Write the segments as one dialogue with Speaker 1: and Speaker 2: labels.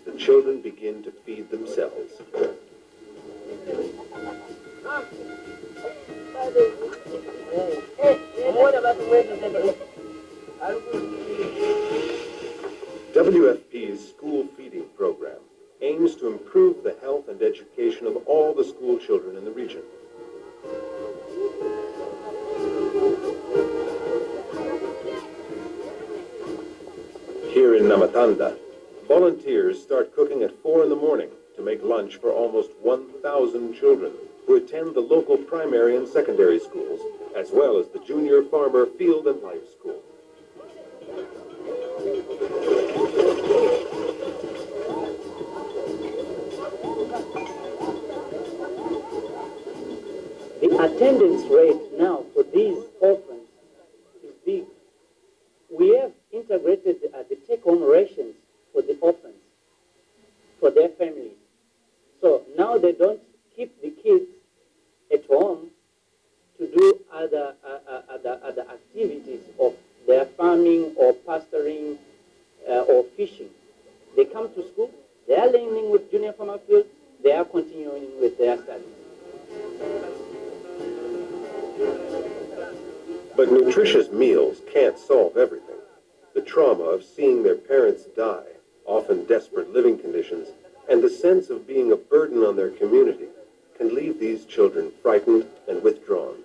Speaker 1: the children begin to feed themselves. WFP's school feeding program aims to improve the health and education of all the school children in the region. Here in Namatanda, volunteers start cooking at 4 in the morning to make lunch for almost 1,000 children who attend the local primary and secondary schools, as well as the Junior Farmer Field and Life School.
Speaker 2: The attendance rate now for these orphans is big. We have integrated the take-home rations for the orphans, for their families. So now they don't keep the kids at home to do other activities of their farming or pastoring or fishing. They come to school, they are learning with Junior Farmer Field, they are continuing with their studies.
Speaker 1: But nutritious meals can't solve everything. The trauma of seeing their parents die, often desperate living conditions, and the sense of being a burden on their community can leave these children frightened and withdrawn.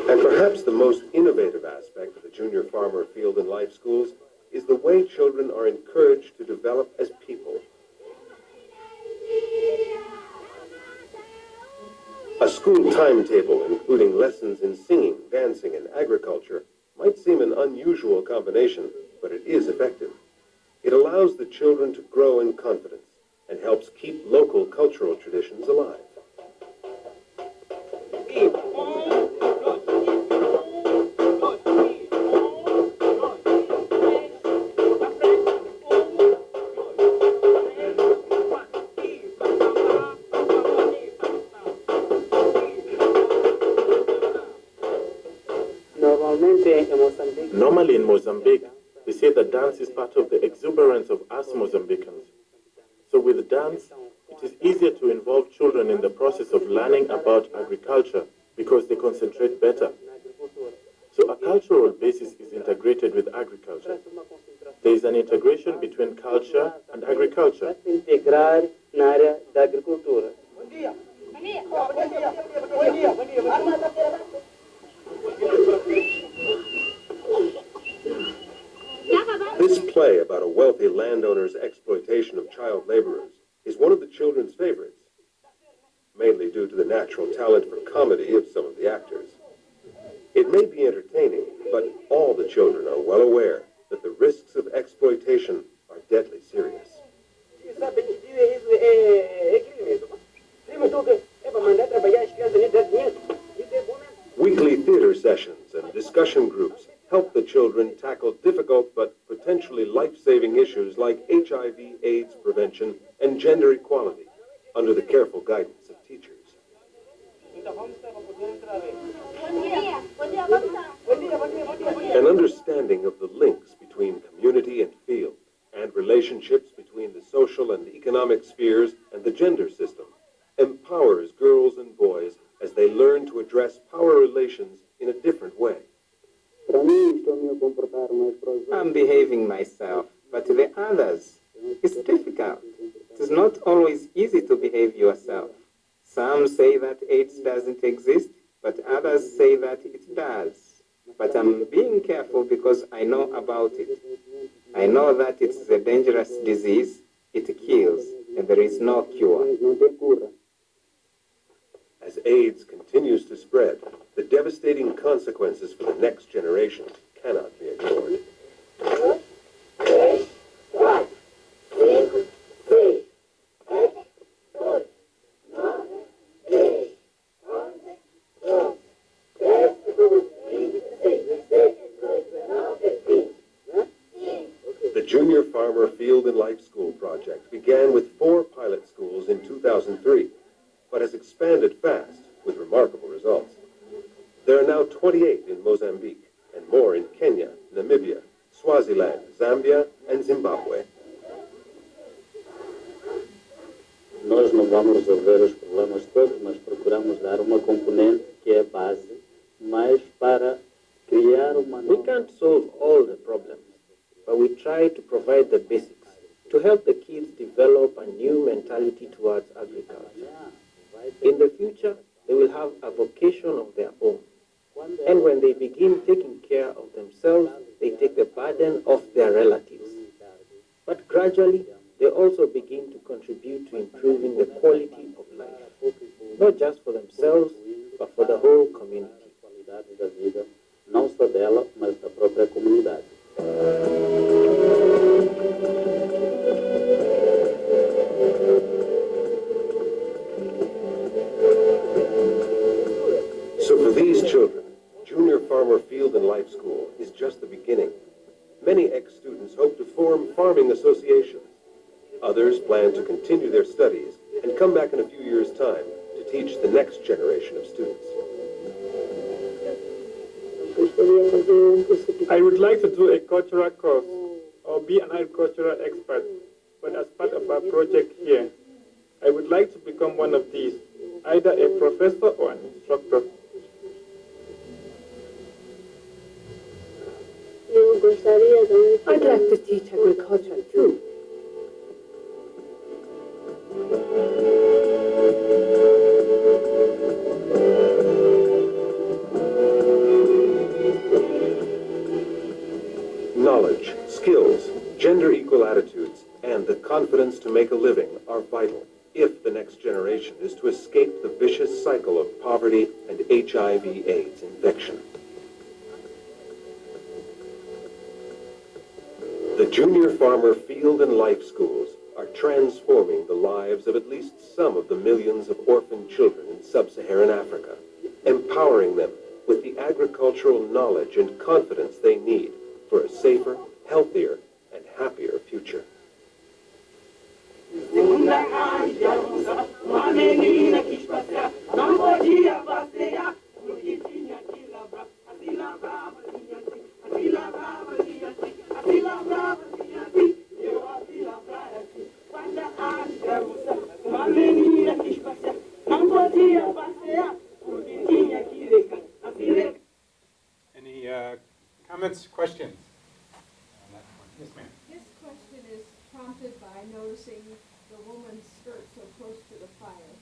Speaker 1: And perhaps the most innovative aspect of the Junior Farmer Field and Life Schools is the way children are encouraged to develop as people. A school timetable including lessons in singing, dancing, and agriculture might seem an unusual combination, but it is effective. It allows the children to grow in confidence and helps keep local cultural traditions alive.
Speaker 3: Normally in Mozambique, they say that dance is part of the exuberance of us Mozambicans. So with dance, it is easier to involve children in the process of learning about agriculture because they concentrate better. So a cultural basis is integrated with agriculture. There is an integration between culture and agriculture.
Speaker 1: This play about a wealthy landowner's exploitation of child laborers is one of the children's favorites, mainly due to the natural talent for comedy of some of the actors. It may be entertaining, but all the children are well aware that the risks of exploitation are deadly serious. Weekly theater sessions and discussion groups help the children tackle difficult but potentially life-saving issues like HIV/AIDS prevention and gender equality under the careful guidance of teachers. An understanding of the links between community and field and relationships between the social and economic spheres and the gender system empowers girls and boys as they learn to address power relations in a different way.
Speaker 4: I'm behaving myself, but the others, it's difficult. It is not always easy to behave yourself. Some say that AIDS doesn't exist, but others say that it does. But I'm being careful because I know about it. I know that it's a dangerous disease, it kills, and there is no cure.
Speaker 1: As AIDS continues to spread, the devastating consequences for the next generation cannot be ignored. The Junior Farmer Field and Life School project began with 4 pilot schools in 2003, but has expanded fast with remarkable results. There are now 28 in Mozambique and more in Kenya, Namibia, Swaziland, Zambia, and Zimbabwe.
Speaker 2: Nós não vamos resolver os problemas todos, mas procuramos dar uma componente que é base, mais para criar uma...
Speaker 5: We can't solve all the problems, but we try to provide the basics to help the kids develop a new mentality towards agriculture. In the future, they will have a vocation of their own. And when they begin taking care of themselves, they take the burden off their relatives. But gradually, they also begin to contribute to improving the quality of life, not just for themselves, but for the whole community.
Speaker 2: Não só dela, mas da própria comunidade.
Speaker 1: So for these children, Junior Farmer Field and Life School is just the beginning. Many ex-students hope to form farming associations. Others plan to continue their studies and come back in a few years' time to teach the next generation of students.
Speaker 6: I would like to do a cultural course or be an agricultural expert, but as part of our project here, I would like to become one of these, either a professor or an instructor.
Speaker 7: I'd like to teach agriculture too.
Speaker 1: Knowledge, skills, gender-equal attitudes, and the confidence to make a living are vital if the next generation is to escape the vicious cycle of poverty and HIV/AIDS infection. The Junior Farmer Field and Life Schools are transforming the lives of at least some of the millions of orphan children in sub-Saharan Africa, empowering them with the agricultural knowledge and confidence they need for a safer, healthier, and happier future.
Speaker 8: Any comments, questions? Yes, ma'am.
Speaker 9: This question is prompted by noticing the woman's skirt so close to the fire.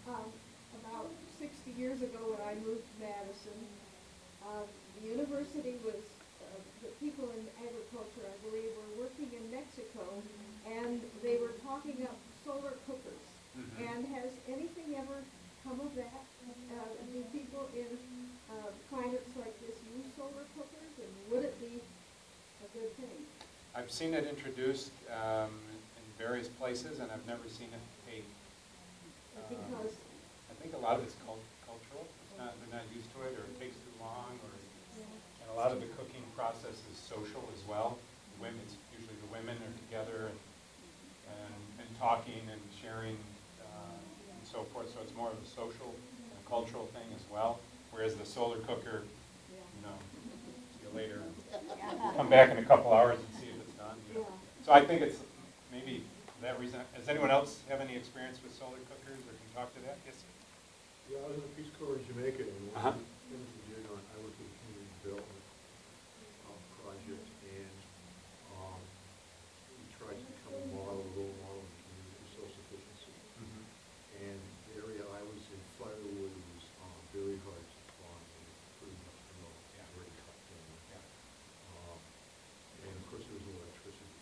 Speaker 9: About 60 years ago when I moved to Madison, the university was, the people in agriculture, I believe, were working in Mexico, and they were talking up solar cookers. And has anything ever come of that? Do people in climates like this use solar cookers, and would it be a good thing?
Speaker 8: I've seen it introduced in various places, and I've never seen it paid.
Speaker 9: Because
Speaker 8: I think a lot of it's cultural. They're not used to it, or it takes too long, and a lot of the cooking process is social as well. It's usually the women are together and talking and sharing and so forth. So it's more of a social and cultural thing as well. Whereas the solar cooker, see you later. Come back in a couple hours and see if it's done. So I think it's maybe for that reason. Does anyone else have any experience with solar cookers, or can talk to that? Yes, sir.
Speaker 10: Yeah, I was in the Peace Corps in Jamaica, and one of the things we did I worked with a community development project, and we tried to become a role model in community for self-sufficiency. And the area I was in, firewood was very hard to find, and pretty much very cut down. And of course there was no electricity.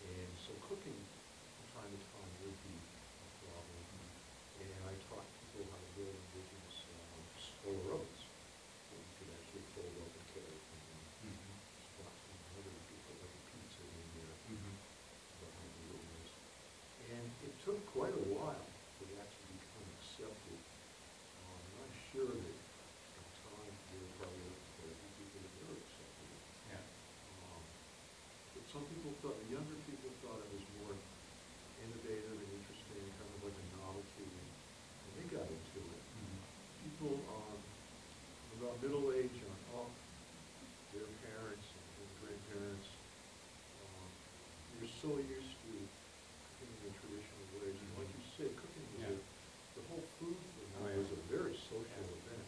Speaker 10: And so cooking from time to time would be a problem. And I taught people how to build indigenous solar ovens that you could actually fold up thought, the younger people thought it was more innovative and interesting, kind of like a novelty, and they got into it. People about middle age and up, their parents and grandparents, you're so used to cooking in traditional ways. And like you say, cooking was the whole food thing was a very social event.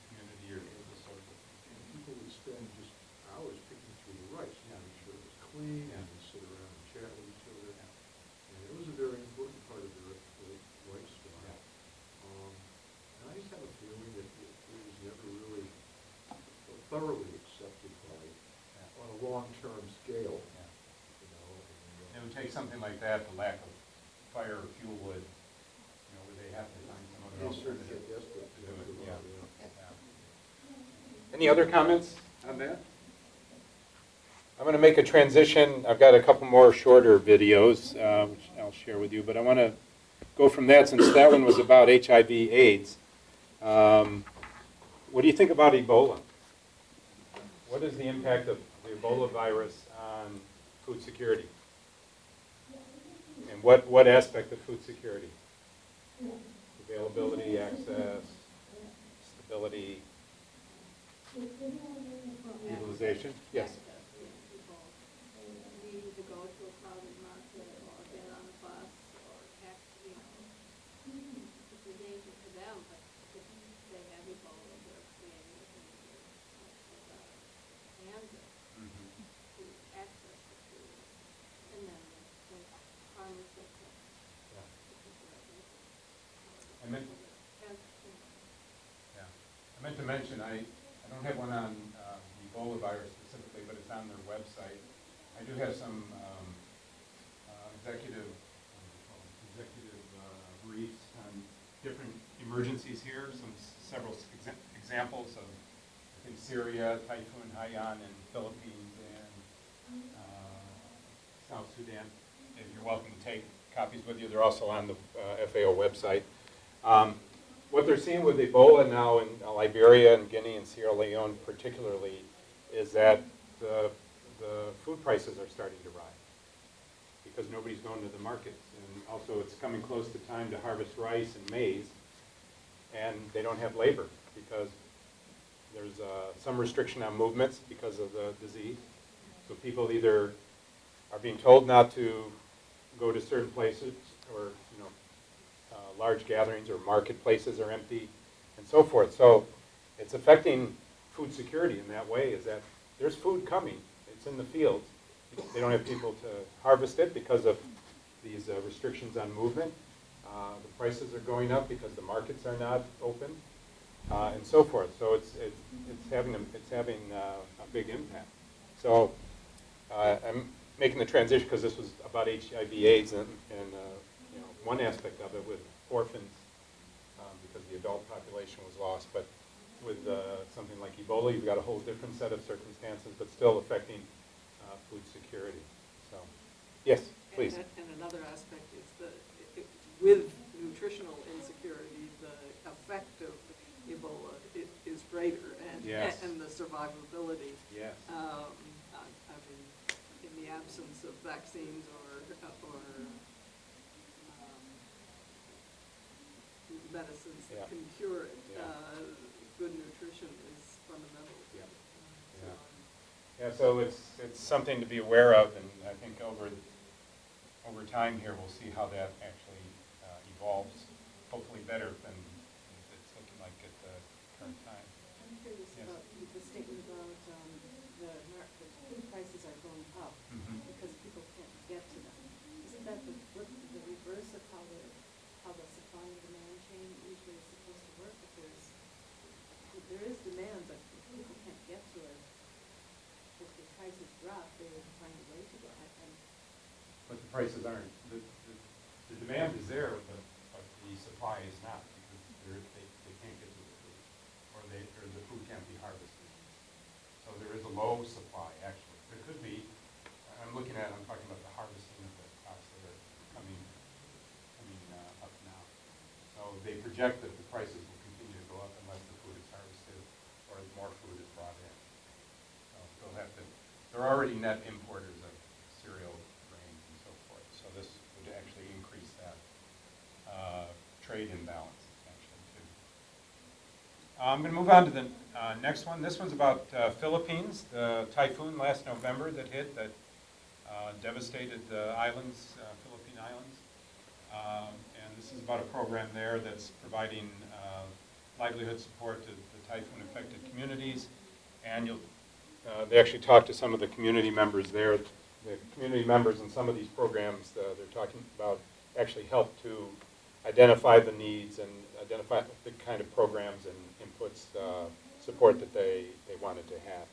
Speaker 8: Community or social.
Speaker 10: And people would spend just hours picking through the rice to make sure it was clean, and they'd sit around and chat with each other. And it was a very important part of their lifestyle. And I just have a feeling that it was never really thoroughly accepted on a long-term scale.
Speaker 8: It would take something like that, the lack of fire or fuel wood, where they have to find some other alternative to do it. Yeah. Any other comments on that? I'm going to make a transition. I've got a couple more shorter videos, which I'll share with you, but I want to go from that, since that one was about HIV/AIDS. What do you think about Ebola? What is the impact of the Ebola virus on food security? And what aspect of food security? Availability, access, stability, utilization? Yes.
Speaker 9: Needing to go to a crowded market or get on a bus or it's a danger to them, but if they have Ebola, they're creating a danger and to access the food, and then the farmers that
Speaker 8: I meant to mention, I don't have one on Ebola virus specifically, but it's on their website. I do have some executive briefs on different emergencies here, several examples of, I think, Syria, Typhoon Haiyan in Philippines, and South Sudan. If you're welcome to take copies with you, they're also on the FAO website. What they're seeing with Ebola now in Liberia and Guinea and Sierra Leone particularly is that the food prices are starting to rise because nobody's going to the markets. And also it's coming close to time to harvest rice and maize, and they don't have labor because there's some restriction on movements because of the disease. So people either are being told not to go to certain places, or large gatherings or marketplaces are empty, and so forth. So it's affecting food security in that way, is that there's food coming. It's in the fields. They don't have people to harvest it because of these restrictions on movement. The prices are going up because the markets are not open, and so forth. So it's having a big impact. So I'm making the transition because this was about HIV/AIDS and one aspect of it with orphans, because the adult population was lost. But with something like Ebola, you've got a whole different set of circumstances, but still affecting food security. So, yes, please.
Speaker 11: And another aspect is with nutritional insecurity, the effect of Ebola is greater, and
Speaker 8: yes.
Speaker 11: and the survivability.
Speaker 8: Yes.
Speaker 11: I mean, in the absence of vaccines or medicines that can cure it, good nutrition is fundamental.
Speaker 8: Yeah, so it's something to be aware of, and I think over time here we'll see how that actually evolves, hopefully better than it's looking like at the current time.
Speaker 7: I'm curious about the statement about the food prices are going up because people can't get to them. Isn't that the reverse of how the supply and demand chain usually is supposed to work? If there is demand, but if people can't get to it, if the prices drop, they will find a way to get it.
Speaker 8: But the prices aren't. The demand is there, but the supply is not, because they can't get to the food, or the food can't be harvested. So there is a low supply, actually. There could be. I'm talking about the harvesting of the crops that are coming up now. So they project that the prices will continue to go up unless the food is harvested or more food is brought in. So they're already net importers of cereal trade imbalance, actually, too. I'm going to move on to the next one. This one's about Philippines, the typhoon last November that hit, that devastated the islands, Philippine islands. And this is about a program there that's providing livelihood support to the typhoon-affected communities. And they actually talked to some of the community members there. The community members in some of these programs they're talking about actually help to identify the needs and identify the kind of programs and inputs, support that they wanted to have.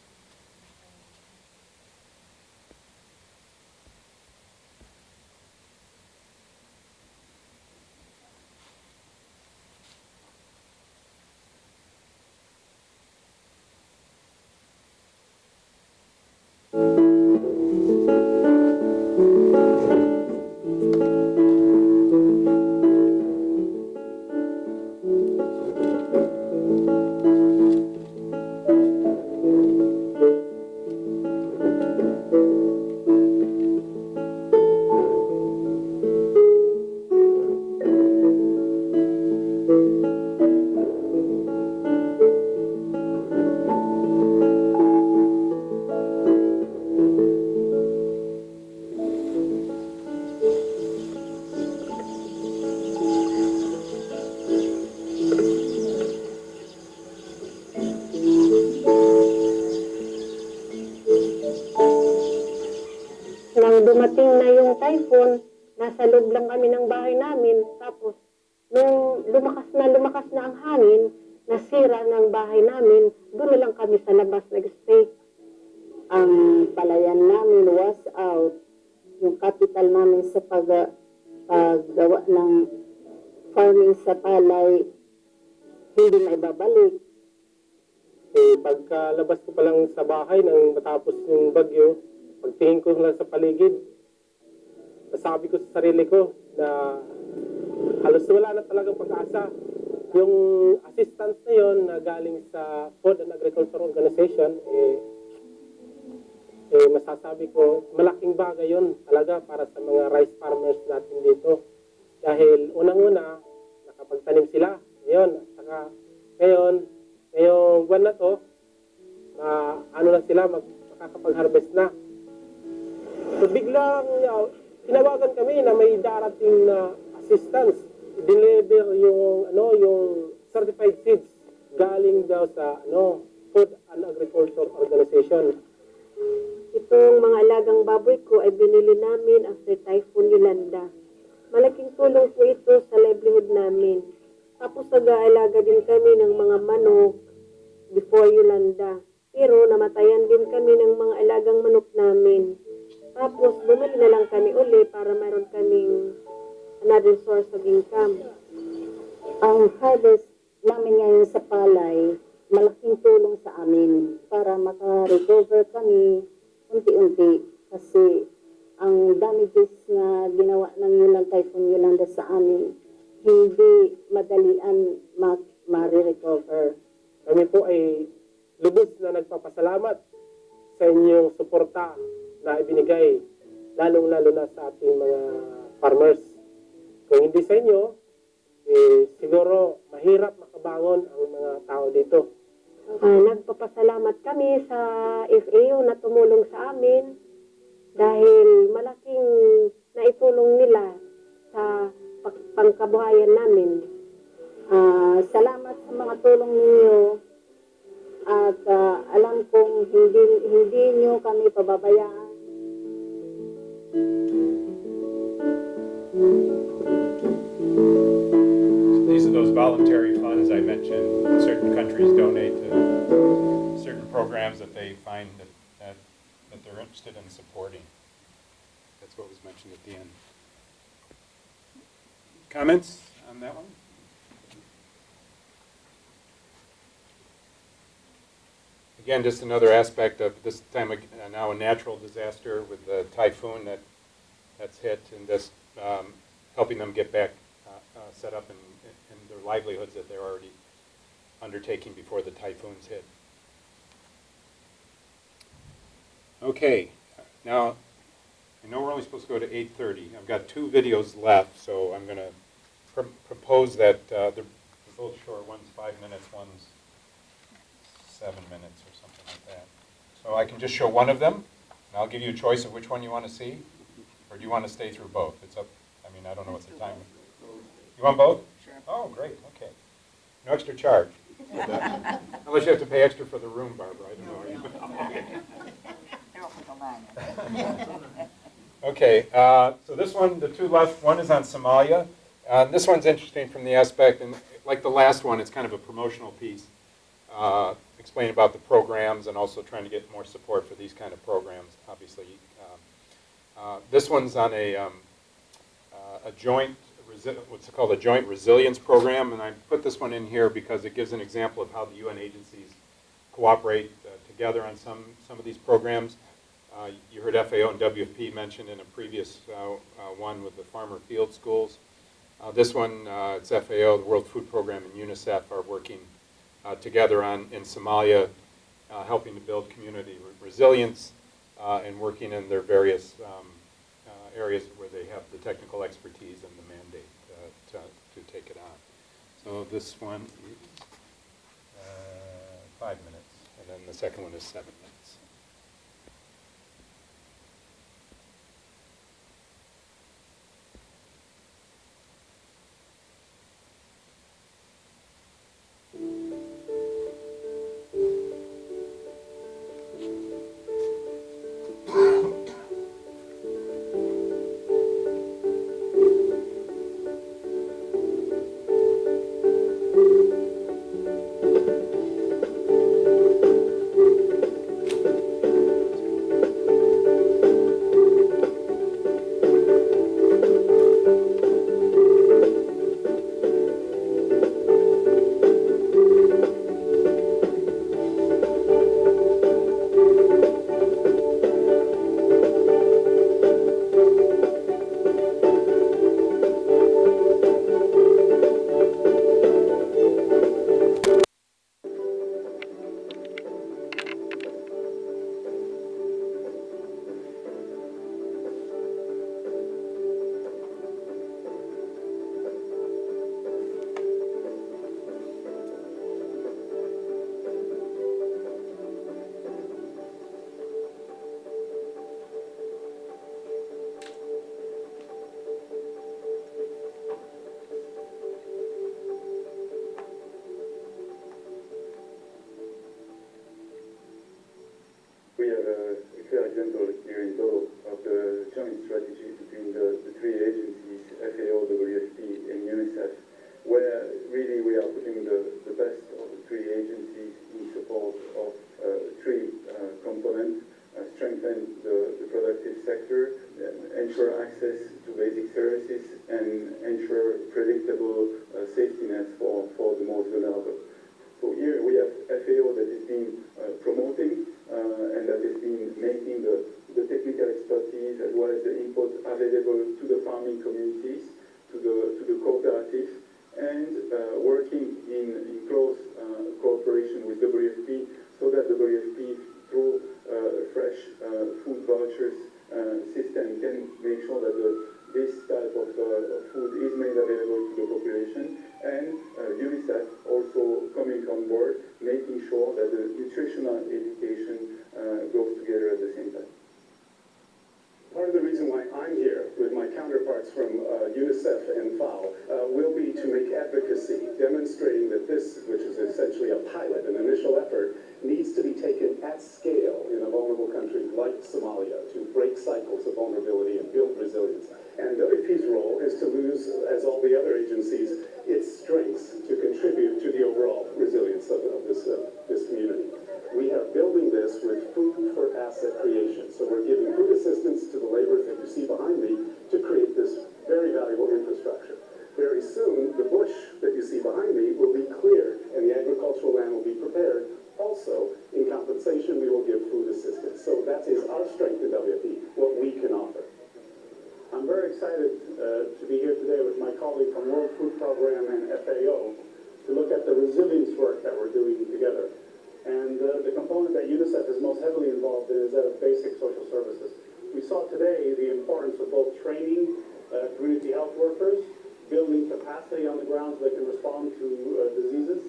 Speaker 12: Nang dumating na yung typhoon, nasa loob lang kami ng bahay namin. Tapos, nung lumakas na ang hangin, nasira ng bahay namin, doon na lang kami sa labas nag-stay. Ang palayan namin was out. Yung capital namin sa paggawa ng farming sa palay, hindi na ibabalik.
Speaker 5: Pagkalabas ko pa lang sa bahay nang matapos yung bagyo, pagtingin ko lang sa paligid, nasabi ko sa sarili ko na halos wala na talagang pag-asa. Yung assistance na yun na galing sa Food and Agriculture Organization, masasabi ko, malaking bagay yun talaga para sa mga rice farmers natin dito. Dahil unang-una, nakapagtanim sila. Ngayon, at saka ngayon, ngayong buwan na to, ano na sila, makakapag-harvest na. So biglang tinawagan kami na may darating na assistance, deliver yung certified seeds galing daw sa Food and Agriculture Organization.
Speaker 12: Itong mga alagang baboy ko ay binili namin after Typhoon Yolanda. Malaking tulong po ito sa livelihood namin. Tapos nag-aalaga din kami ng mga manok before Yolanda. Pero namatayan din kami ng mga alagang manok namin. Tapos bumili na lang kami uli para mayroon kaming another source of income.
Speaker 13: Ang harvest namin ngayon sa palay, malaking tulong sa amin para maka-recover kami unti-unti. Kasi ang damages na ginawa ng Typhoon Yolanda sa amin, hindi madalian ma-recover.
Speaker 5: Kami po ay lubos na nagpapasalamat sa inyong suporta na ibinigay, lalong-lalo na sa ating mga farmers. Kung hindi sa inyo, siguro mahirap makabangon ang mga tao dito.
Speaker 12: Nagpapasalamat kami sa FAO na tumulong sa amin dahil malaking naitulong nila sa pangkabuhayan namin.
Speaker 13: Salamat sa mga tulong ninyo at alam kong hindi nyo kami pababayaan.
Speaker 8: These are those voluntary funds I mentioned. Certain countries donate to certain programs that they find that they're interested in supporting. That's what was mentioned at the end. Comments on that one? Again, just another aspect of this time, now a natural disaster with the typhoon that's hit, and just helping them get back set up in their livelihoods that they're already undertaking before the typhoons hit. Okay, now I know we're only supposed to go to 8:30. I've got 2 videos left, so I'm going to propose that they're both short. One's 5 minutes, one's 7 minutes or something like that. So I can just show one of them, and I'll give you a choice of which one you want to see, or do you want to stay through both? It's up. I mean, I don't know what the time is. You want both? Sure. Oh, great. Okay. No extra charge. Unless you have to pay extra for the room, Barbara. I don't know. Okay. So this one, the two left, one is on Somalia. This one's interesting from the aspect, and like the last one, it's kind of a promotional piece, explaining about the programs and also trying to get more support for these kind of programs, obviously. This one's on a joint, what's called a joint resilience program, and I put this one in here because it gives an example of how the UN agencies cooperate together on some of these programs. You heard FAO and WFP mentioned in a previous one with the farmer field schools. This one, it's FAO, the World Food Program, and UNICEF are working together in Somalia, helping to build community resilience and working in their various areas where they have the technical expertise and the mandate to take it on. So this one is 5 minutes, and then the second one is 7 minutes.
Speaker 14: We have a clear example here in Togo of the joint strategy between the three agencies, FAO, WFP, and UNICEF, where really we are putting the best of the three agencies in support of three components: strengthen the productive sector, ensure access to basic services, and ensure predictable safety nets for the most vulnerable. So here we have FAO that is being promoting and that has been making the technical expertise as well as the input available to the farming communities, to the cooperative, and working in close cooperation with WFP so that the WFP, through fresh food vouchers system, can make sure that this type of food is made available to the population, and UNICEF also coming on board, making sure that the nutritional education goes together at the same time.
Speaker 15: Part of the reason why I'm here with my counterparts from UNICEF and FAO will be to make advocacy, demonstrating that this, which is essentially a pilot, an initial effort, needs to be taken at scale in a vulnerable country like Somalia to break cycles of vulnerability and build resilience. And WFP's role is to lose, as all the other agencies, its strengths to contribute to the overall resilience of this community. We are building this with food for asset creation. So we're giving food assistance to the laborers that you see behind me to create this very valuable infrastructure. Very soon, the bush that you see behind me will be cleared and the agricultural land will be prepared. Also, in compensation, we will give food assistance. So that is our strength in WFP, what we can offer. I'm very excited to be here today with my colleague from World Food Program and FAO to look at the resilience work that we're doing together. And the component that UNICEF is most heavily involved in is that of basic social services. We saw today the importance of both training community health workers building capacity on the ground so they can respond to diseases,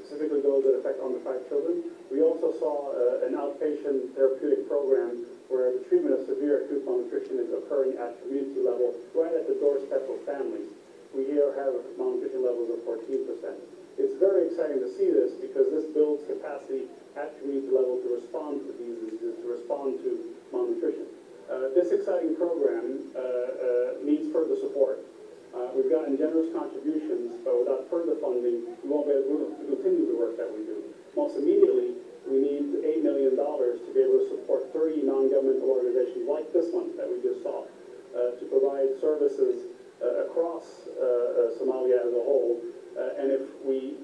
Speaker 15: specifically those that affect under-5 children. We also saw an outpatient therapeutic program where the treatment of severe acute malnutrition is occurring at community level, right at the doorstep of families. We here have malnutrition levels of 14%. It's very exciting to see this because this builds capacity at community level to respond to these diseases, to respond to malnutrition. This exciting program needs further support. We've gotten generous contributions, but without further funding, we won't be able to continue the work that we do. Most immediately, we need $8 million to be able to support 30 non-governmental organizations like this one that we just saw, to provide services across Somalia as a whole. And if we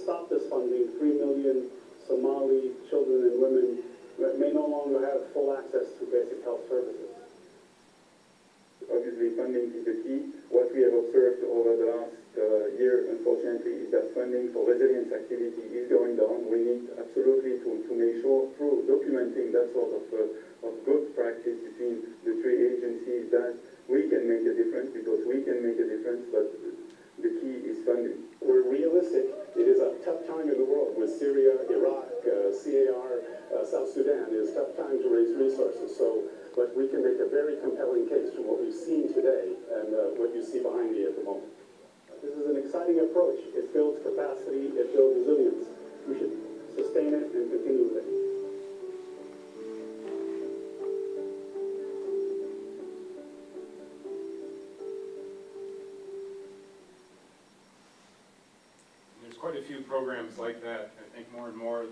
Speaker 15: stop this funding, 3 million Somali children and women may no longer have full access to basic health services.
Speaker 14: Obviously, funding is the key. What we have observed over the last year, unfortunately, is that funding for resilience activity is going down. We need absolutely to make sure, through documenting that sort of good practice between the three agencies, that we can make a difference, because we can make a difference, but the key is funding.
Speaker 15: We're realistic. It is a tough time in the world with Syria, Iraq, CAR, South Sudan. It is a tough time to raise resources. But we can make a very compelling case from what we've seen today and what you see behind me at the moment. This is an exciting approach. It builds capacity. It builds resilience. We should sustain it and continue with it.
Speaker 8: There's quite a few programs like that. I think more and more